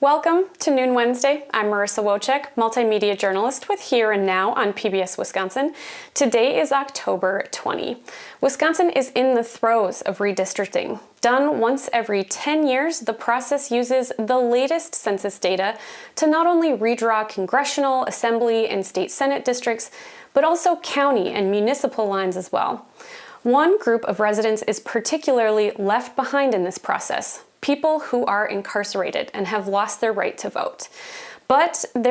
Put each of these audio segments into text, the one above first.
Welcome to Noon Wednesday. I'm Marissa Wojcik, multimedia journalist with Here and Now on PBS Wisconsin. Today is October 20. Wisconsin is in the throes of redistricting. Done once every 10 years, the process uses the latest census data to not only redraw congressional, assembly, and state senate districts, but also county and municipal lines as well. One group of residents is particularly left behind in this process: people who are incarcerated and have lost their right to vote. But the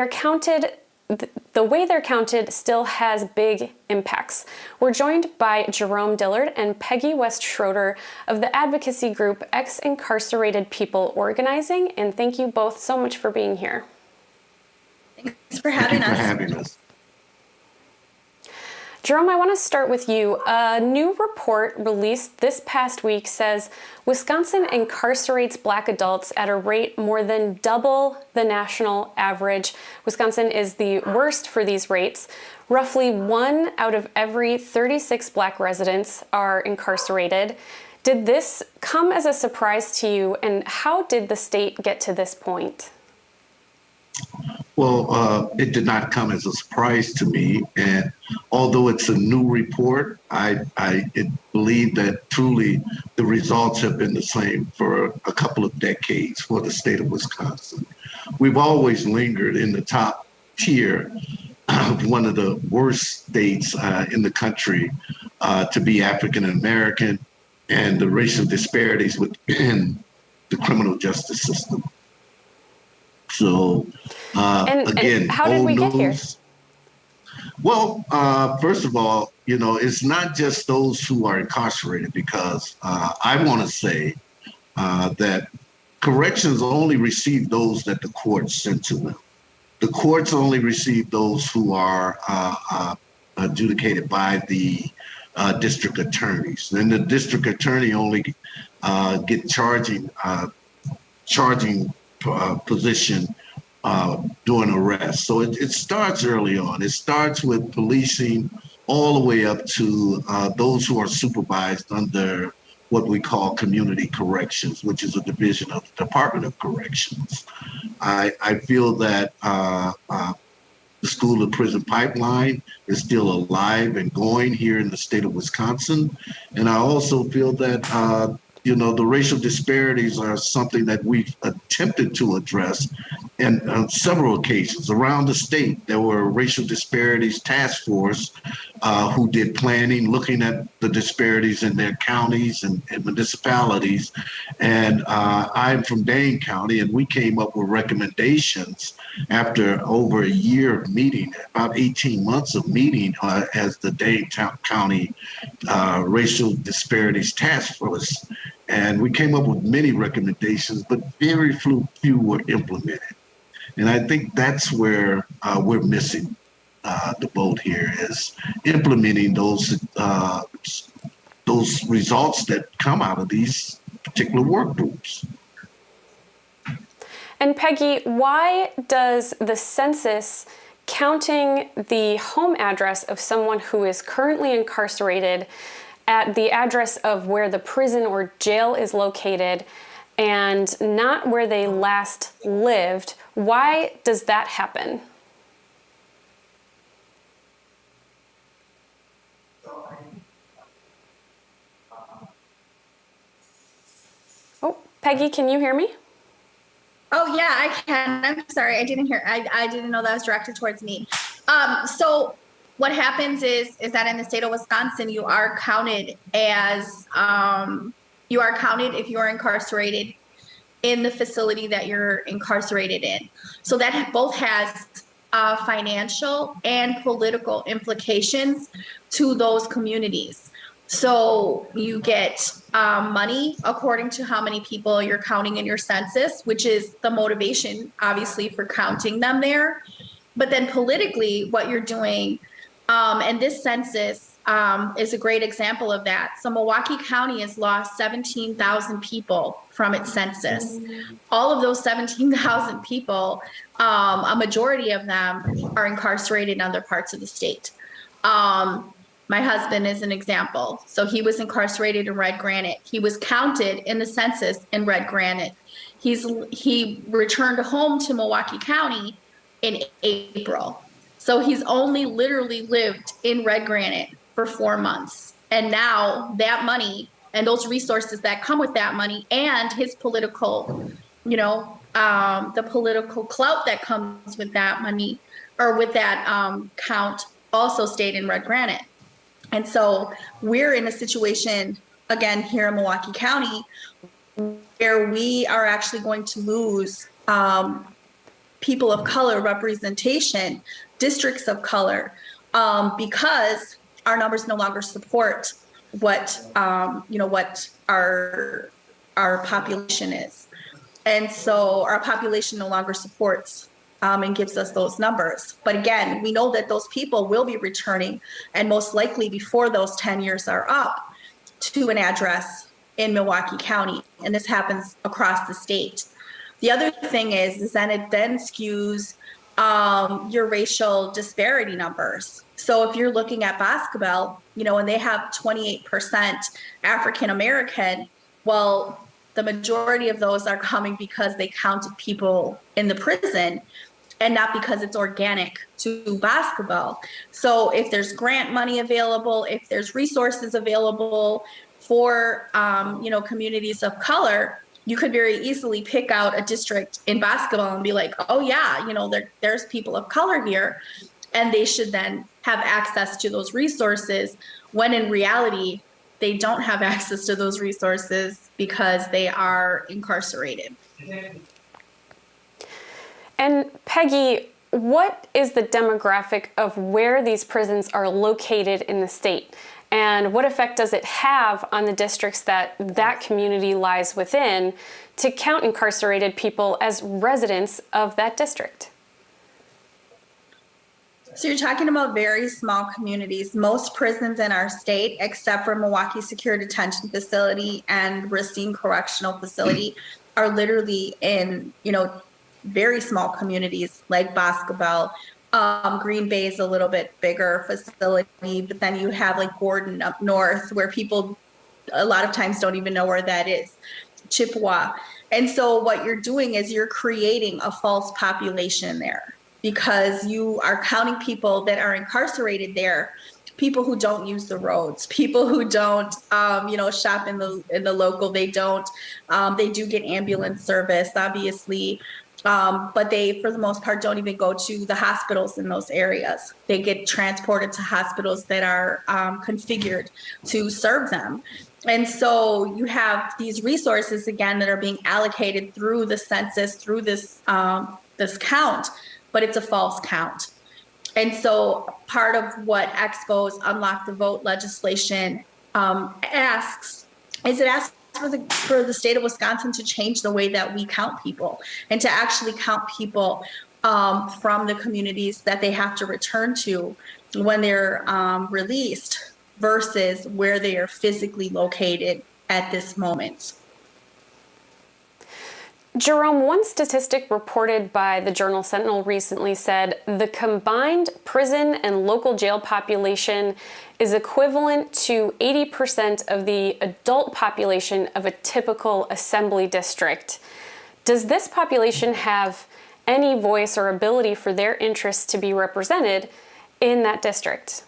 way they're counted still has big impacts. We're joined by Jerome Dillard and Peggy West Schroeder of the advocacy group Ex-Incarcerated People Organizing, and thank you both so much for being here. Thanks for having us. Jerome, I want to start with you. A new report released this past week says Wisconsin incarcerates Black adults at a rate more than double the national average. Wisconsin is the worst for these rates. Roughly 1 out of every 36 Black residents are incarcerated. Did this come as a surprise to you, and how did the state get to this point? Well, it did not come as a surprise to me, and although it's a new report, I believe that truly the results have been the same for a couple of decades for the state of Wisconsin. We've always lingered in the top tier of one of the worst states in the country to be African American, and the racial disparities within the criminal justice system. So, again, how did we get here? Well, first of all, it's not just those who are incarcerated, because I want to say that corrections only receive those that the courts send to them. The courts only receive those who are adjudicated by the district attorneys. Then the district attorney only get charging position during arrest. So it starts early on. It starts with policing all the way up to those who are supervised under what we call community corrections, which is a division of the Department of Corrections. I feel that the school to prison pipeline is still alive and going here in the state of Wisconsin. And I also feel that the racial disparities are something that we've attempted to address. And on several occasions around the state, there were racial disparities task force who did planning, looking at the disparities in their counties and municipalities. And I'm from Dane County, and we came up with recommendations after over a year of meeting, about 18 months of meeting as the Dane County Racial Disparities Task Force. And we came up with many recommendations, but very few were implemented. And I think that's where we're missing the boat here, is implementing those results that come out of these particular work groups. And Peggy, why does the census counting the home address of someone who is currently incarcerated at the address of where the prison or jail is located and not where they last lived, why does that happen? Oh, Peggy, can you hear me? Oh yeah, I can. I'm sorry, I didn't hear. I didn't know that was directed towards me. So what happens is that in the state of Wisconsin, you are counted if you are incarcerated in the facility that you're incarcerated in. So that both has financial and political implications to those communities. So you get money according to how many people you're counting in your census, which is the motivation, obviously, for counting them there. But then politically, what you're doing, and this census is a great example of that. So Milwaukee County has lost 17,000 people from its census. All of those 17,000 people, a majority of them are incarcerated in other parts of the state. My husband is an example. So he was incarcerated in Red Granite. He was counted in the census in Red Granite. He returned home to Milwaukee County in April. So he's only literally lived in Red Granite for 4 months. And now that money and those resources that come with that money and his political, the political clout that comes with that money or with that count also stayed in Red Granite. And so we're in a situation, again, here in Milwaukee County, where we are actually going to lose people of color representation, districts of color, because our numbers no longer support what what our population is. And so our population no longer supports and gives us those numbers. But again, we know that those people will be returning, and most likely before those 10 years are up, to an address in Milwaukee County. And this happens across the state. The other thing is then it then skews your racial disparity numbers. So if you're looking at Boscobel, and they have 28% African American, well, the majority of those are coming because they counted people in the prison and not because it's organic to Boscobel. So if there's grant money available, if there's resources available for, communities of color, you could very easily pick out a district in Boscobel and be like, oh yeah, there's people of color here, and they should then have access to those resources, when in reality, they don't have access to those resources because they are incarcerated. And Peggy, what is the demographic of where these prisons are located in the state? And what effect does it have on the districts that community lies within to count incarcerated people as residents of that district? So you're talking about very small communities. Most prisons in our state, except for Milwaukee Secure Detention Facility and Racine Correctional Facility, are literally in, very small communities like Boscobel. Green Bay is a little bit bigger facility, but then you have like Gordon up north, where people a lot of times don't even know where that is, Chippewa. And so what you're doing is you're creating a false population there, because you are counting people that are incarcerated there, people who don't use the roads, people who don't, shop in the local. They don't. They do get ambulance service, obviously, but they, for the most part, don't even go to the hospitals in those areas. They get transported to hospitals that are configured to serve them. And so you have these resources, again, that are being allocated through the census, through this count, but it's a false count. And so part of what Expo's Unlock the Vote legislation asks is it asks for the state of Wisconsin to change the way that we count people, and to actually count people from the communities that they have to return to when they're released versus where they are physically located at this moment. Jerome, one statistic reported by the Journal Sentinel recently said the combined prison and local jail population is equivalent to 80% of the adult population of a typical assembly district. Does this population have any voice or ability for their interests to be represented in that district?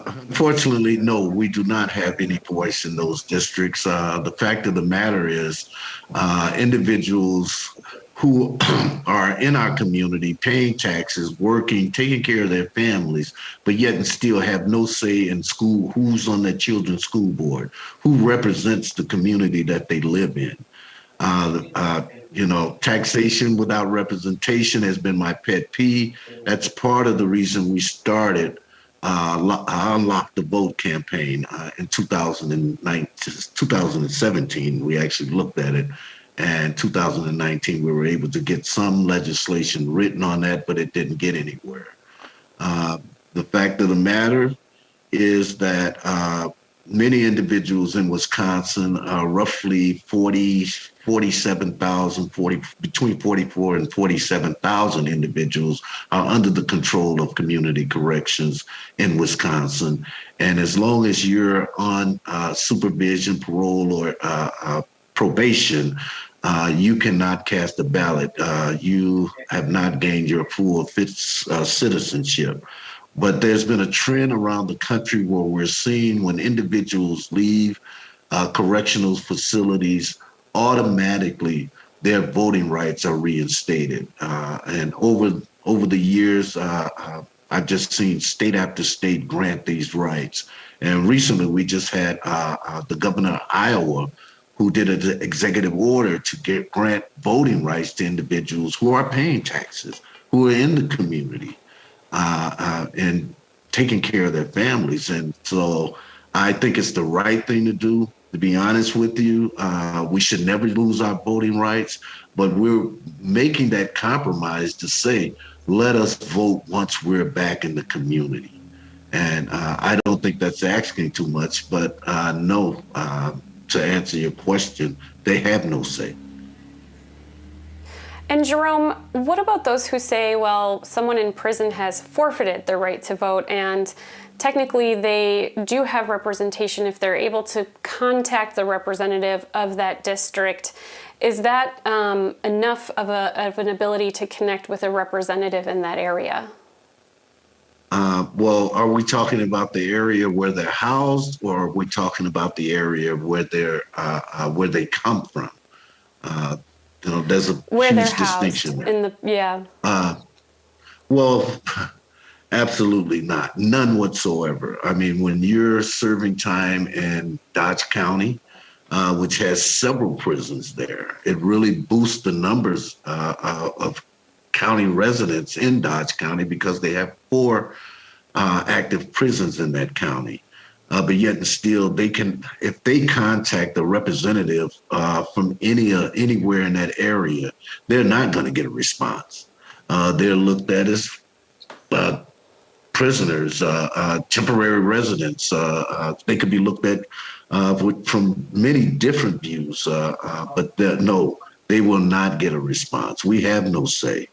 Unfortunately, no, we do not have any voice in those districts. The fact of the matter is, individuals who are in our community paying taxes, working, taking care of their families, but yet and still have no say in school, who's on their children's school board, who represents the community that they live in. Taxation without representation has been my pet peeve. That's part of the reason we started Unlock the Vote campaign in 2017. We actually looked at it, and 2019 we were able to get some legislation written on that, but it didn't get anywhere. The fact of the matter is that many individuals in Wisconsin, roughly 47,000, between 44 and 47,000 individuals are under the control of community corrections in Wisconsin. And as long as you're on supervision, parole, or probation, you cannot cast a ballot. You have not gained your full citizenship. But there's been a trend around the country where we're seeing when individuals leave correctional facilities, automatically their voting rights are reinstated. And over the years, I've just seen state after state grant these rights. And recently, we just had the governor of Iowa who did an executive order to grant voting rights to individuals who are paying taxes, who are in the community, and taking care of their families. And so I think it's the right thing to do. To be honest with you, we should never lose our voting rights, but we're making that compromise to say, let us vote once we're back in the community. And I don't think that's asking too much, but no, to answer your question, they have no say. And Jerome, what about those who say, well, someone in prison has forfeited their right to vote, and technically they do have representation if they're able to contact the representative of that district? Is that enough of an ability to connect with a representative in that area? Well, are we talking about the area where they're housed, or are we talking about the area where where they come from? There's a Where huge they're housed distinction there. in the, yeah. Well, absolutely not, none whatsoever. I mean, when you're serving time in Dodge County, which has several prisons there, it really boosts the numbers of county residents in Dodge County because they have 4 active prisons in that county. But yet and still, they can, if they contact a representative from anywhere in that area, they're not going to get a response. They're looked at as prisoners, temporary residents. They could be looked at from many different views, but no, they will not get a response. We have no say.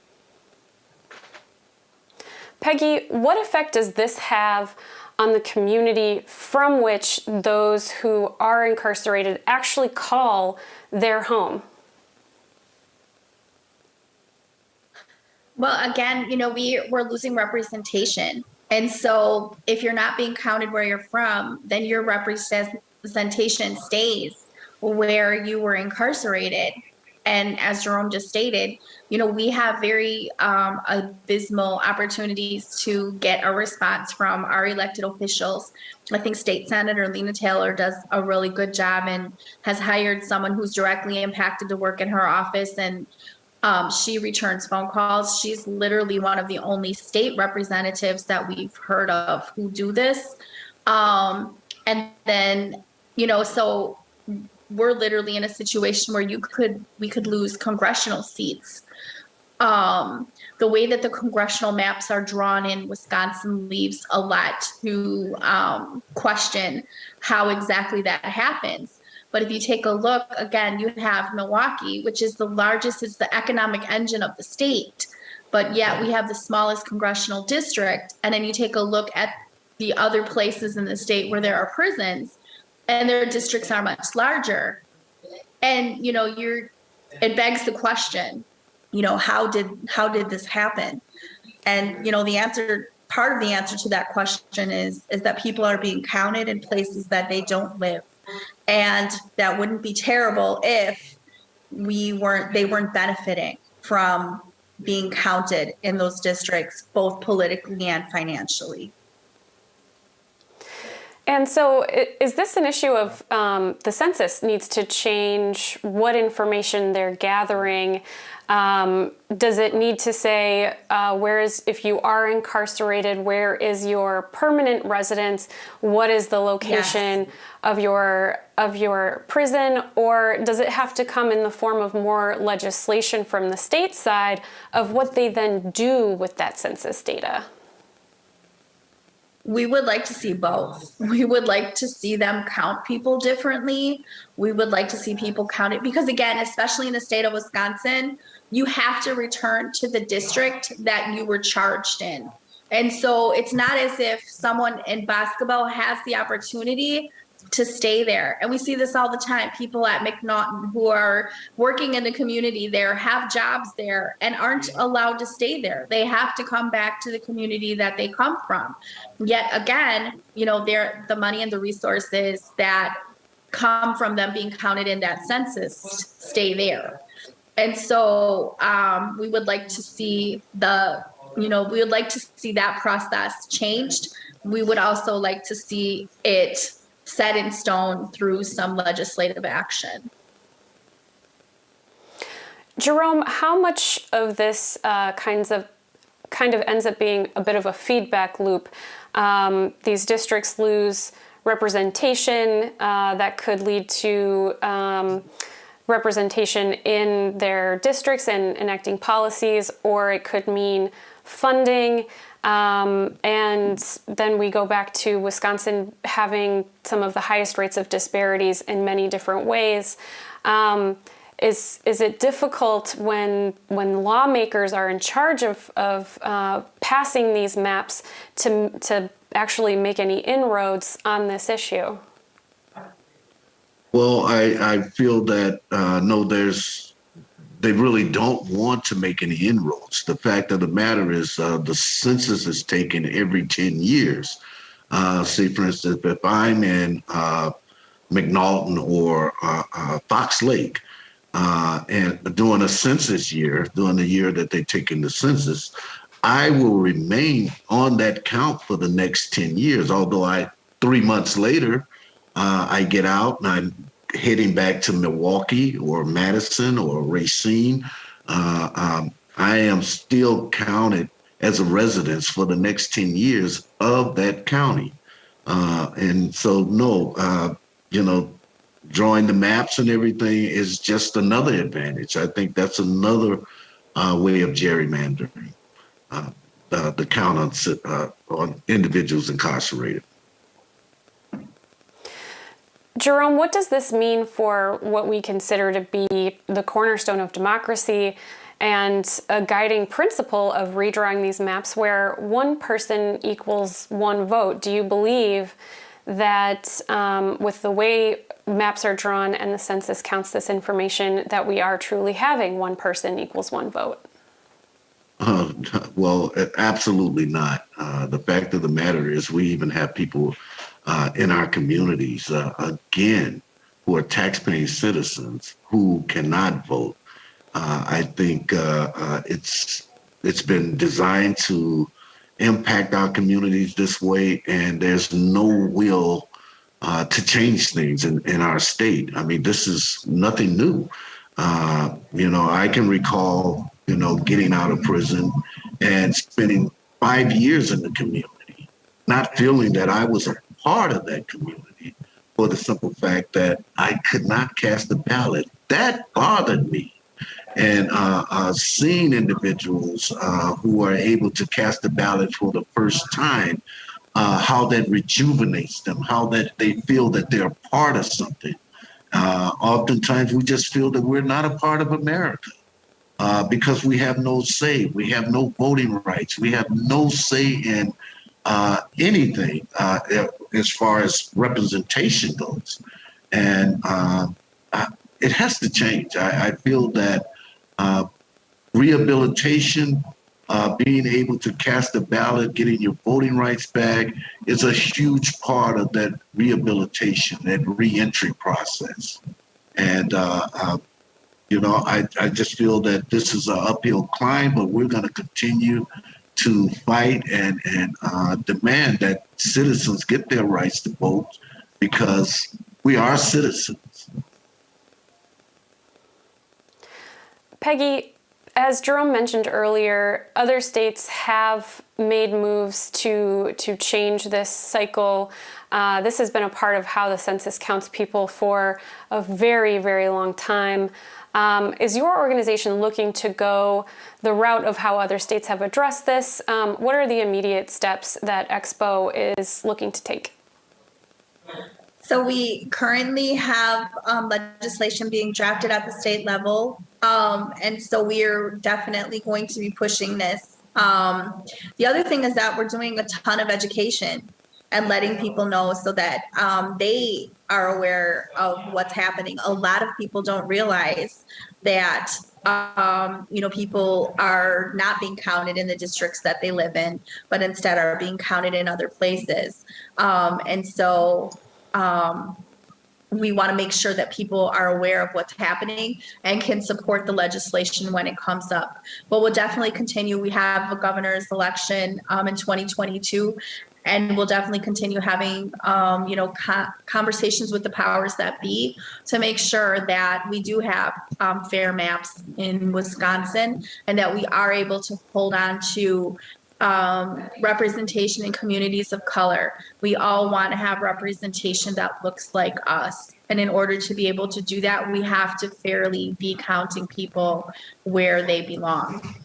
Peggy, what effect does this have on the community from which those who are incarcerated actually call their home? Well, again, we're losing representation. And so if you're not being counted where you're from, then your representation stays where you were incarcerated. And as Jerome just stated, we have very abysmal opportunities to get a response from our elected officials. I think State Senator Lena Taylor does a really good job and has hired someone who's directly impacted to work in her office, and she returns phone calls. She's literally one of the only state representatives that we've heard of who do this. And then, so we're literally in a situation where we could lose congressional seats. The way that the congressional maps are drawn in Wisconsin leaves a lot to question how exactly that happens. But if you take a look, again, you have Milwaukee, which is the largest, it's the economic engine of the state, but yet we have the smallest congressional district. And then you take a look at the other places in the state where there are prisons, and their districts are much larger. And, it begs the question, how did this happen? And, part of the answer to that question is that people are being counted in places that they don't live. And that wouldn't be terrible if they weren't benefiting from being counted in those districts, both politically and financially. And so is this an issue of the census needs to change what information they're gathering? Does it need to say, if you are incarcerated, where is your permanent residence? What is the location of your prison? Or does it have to come in the form of more legislation from the state side of what they then do with that census data? We would like to see both. We would like to see them count people differently. We would like to see people counted because, again, especially in the state of Wisconsin, you have to return to the district that you were charged in. And so it's not as if someone in basketball has the opportunity to stay there. And we see this all the time. People at McNaughton who are working in the community there, have jobs there, and aren't allowed to stay there. They have to come back to the community that they come from. Yet again, you know, the money and the resources that come from them being counted in that census stay there. And so we would like to see we would like to see that process changed. We would also like to see it set in stone through some legislative action. Jerome, how much of this kind of ends up being a bit of a feedback loop? These districts lose representation that could lead to representation in their districts and enacting policies, or it could mean funding. And then we go back to Wisconsin having some of the highest rates of disparities in many different ways. Is it difficult when lawmakers are in charge of passing these maps to actually make any inroads on this issue? Well, I feel that no, they really don't want to make any inroads. The fact of the matter is the census is taken every 10 years. Say, for instance, if I'm in McNaughton or Fox Lake and doing a census year, during the year that they take in the census, I will remain on that count for the next 10 years. Although 3 months later, I get out and I'm heading back to Milwaukee or Madison or Racine, I am still counted as a resident for the next 10 years of that county. And so, no, drawing the maps and everything is just another advantage. I think that's another way of gerrymandering the count on individuals incarcerated. Jerome, what does this mean for what we consider to be the cornerstone of democracy and a guiding principle of redrawing these maps where one person equals one vote? Do you believe that with the way maps are drawn and the census counts this information, that we are truly having one person equals one vote? Well, absolutely not. The fact of the matter is we even have people in our communities, again, who are taxpaying citizens who cannot vote. I think it's been designed to impact our communities this way, and there's no will to change things in our state. I mean, this is nothing new. I can recall, getting out of prison and spending 5 years in the community, not feeling that I was a part of that community for the simple fact that I could not cast a ballot. That bothered me. And seeing individuals who are able to cast a ballot for the first time, how that rejuvenates them, how that they feel that they're part of something. Oftentimes we just feel that we're not a part of America because we have no say, we have no voting rights, we have no say in anything as far as representation goes. And it has to change. I feel that rehabilitation, being able to cast a ballot, getting your voting rights back is a huge part of that rehabilitation, that reentry process. And, I just feel that this is an uphill climb, but we're going to continue to fight and demand that citizens get their rights to vote because we are citizens. Peggy, as Jerome mentioned earlier, other states have made moves to change this cycle. This has been a part of how the census counts people for a very, very long time. Is your organization looking to go the route of how other states have addressed this? What are the immediate steps that Expo is looking to take? So we currently have legislation being drafted at the state level. And so we're definitely going to be pushing this. The other thing is that we're doing a ton of education. and letting people know so that they are aware of what's happening. A lot of people don't realize that people are not being counted in the districts that they live in, but instead are being counted in other places. We want to make sure that people are aware of what's happening and can support the legislation when it comes up. But we'll definitely continue. We have a governor's election in 2022, and we'll definitely continue having conversations with the powers that be to make sure that we do have fair maps in Wisconsin, and that we are able to hold on to representation in communities of color. We all want to have representation that looks like us. And in order to be able to do that, we have to fairly be counting people where they belong.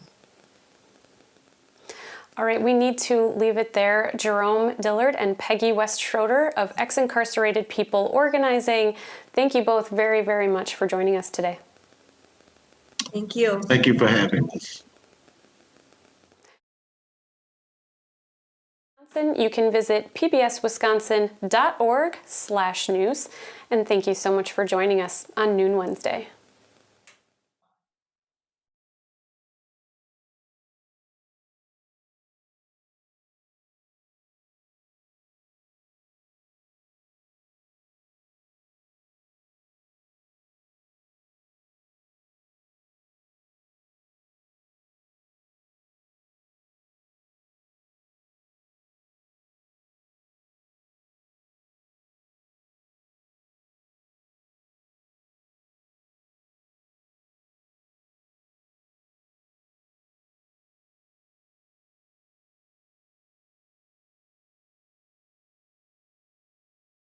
All right, we need to leave it there. Jerome Dillard and Peggy West Schroeder of Ex-Incarcerated People Organizing, thank you both very, very much for joining us today. Thank you. Thank you for having us. You can visit pbswisconsin.org/news. And thank you so much for joining us on Noon Wednesday.